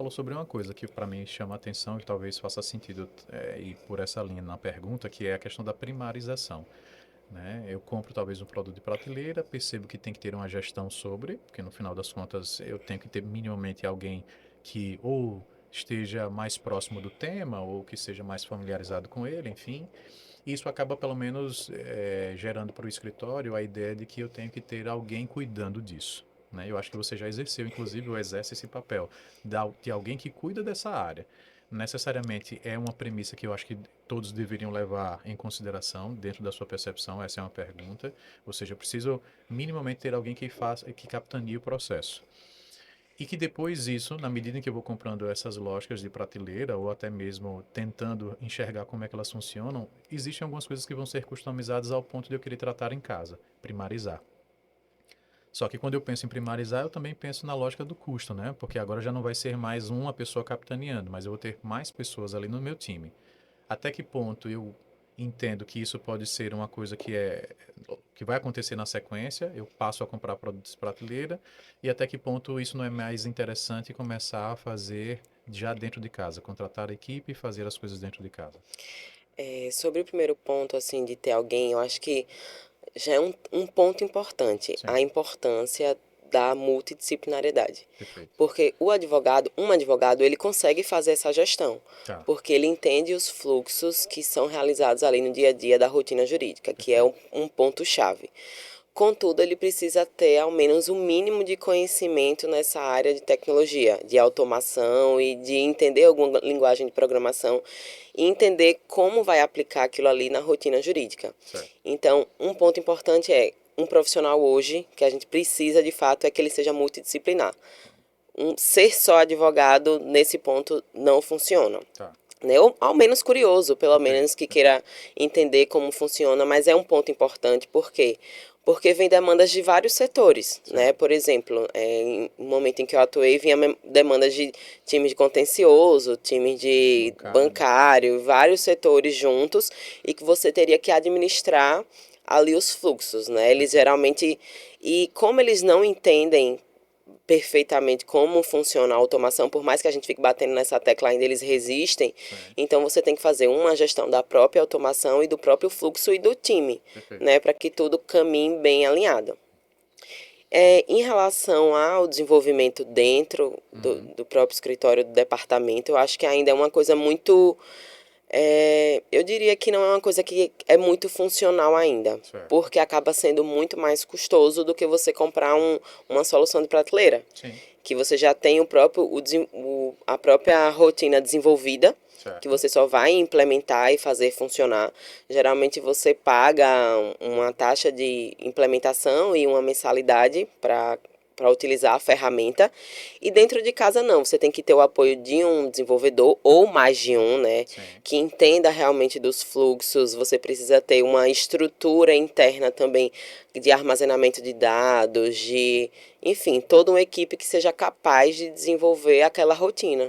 falou sobre uma coisa que para mim chama a atenção e talvez faça sentido ir por essa linha na pergunta, que é a questão da primarização, né? Eu compro talvez um produto de prateleira, percebo que tem que ter uma gestão sobre, porque no final das contas eu tenho que ter minimamente alguém que ou esteja mais próximo do tema ou que seja mais familiarizado com ele, enfim. Isso acaba pelo menos gerando para o escritório a ideia de que eu tenho que ter alguém cuidando disso. Né? Eu acho que você já exerceu, inclusive, ou exerce esse papel de alguém que cuida dessa área. Necessariamente é uma premissa que eu acho que todos deveriam levar em consideração dentro da sua percepção. Essa é uma pergunta. Ou seja, eu preciso minimamente ter alguém que faça, que capitanie o processo. E que depois isso, na medida em que eu vou comprando essas lógicas de prateleira, ou até mesmo tentando enxergar como é que elas funcionam, existem algumas coisas que vão ser customizadas ao ponto de eu querer tratar em casa, primarizar. Só que quando eu penso em primarizar, eu também penso na lógica do custo, né? Porque agora já não vai ser mais uma pessoa capitaneando, mas eu vou ter mais pessoas ali no meu time. Até que ponto eu entendo que isso pode ser uma coisa que vai acontecer na sequência, eu passo a comprar produtos de prateleira, e até que ponto isso não é mais interessante começar a fazer já dentro de casa, contratar a equipe e fazer as coisas dentro de casa. Sobre o primeiro ponto, assim, de ter alguém, eu acho que já é um ponto importante, Sim, a importância da multidisciplinariedade. perfeito. Porque um advogado, ele consegue fazer essa gestão, Tá, porque ele entende os fluxos que são realizados ali no dia a dia da rotina jurídica, que é perfeito. um ponto-chave. Contudo, ele precisa ter ao menos o mínimo de conhecimento nessa área de tecnologia, de automação e de entender alguma linguagem de programação e entender como vai aplicar aquilo ali na rotina jurídica. Certo. Então, um ponto importante é um profissional hoje, que a gente precisa de fato, é que ele seja multidisciplinar. Ser só advogado, nesse ponto, não funciona. Tá, Né? Ou ao menos curioso, pelo perfeito, menos que perfeito. queira entender como funciona, mas é um ponto importante, por quê? Porque vem demandas de vários setores, né? Certo. Por exemplo, no momento em que eu atuei, vinha demandas de time de contencioso, time de Bancário. bancário, vários setores juntos, e que você teria que administrar ali os fluxos, né? Eles Perfeito. geralmente, e como eles não entendem perfeitamente como funciona a automação, por mais que a gente fique batendo nessa tecla ainda, eles resistem. Sim, Então você tem que fazer uma gestão da própria automação e do próprio fluxo e do time, perfeito. né, para que tudo caminhe bem alinhado. Em relação ao desenvolvimento dentro Uhum. do próprio escritório do departamento, eu acho que ainda é uma coisa muito eu diria que não é uma coisa que é muito funcional ainda, Certo. porque acaba sendo muito mais custoso do que você comprar uma solução de prateleira, Sim, que você já tem a própria rotina desenvolvida, que certo. você só vai implementar e fazer funcionar. Geralmente você paga uma taxa de implementação e uma mensalidade para utilizar a ferramenta. E dentro de casa não, você tem que ter o apoio de um desenvolvedor ou mais de um, né, Sim, que entenda realmente dos fluxos. Você precisa ter uma estrutura interna também de armazenamento de dados, enfim, toda uma equipe que seja capaz de desenvolver aquela rotina.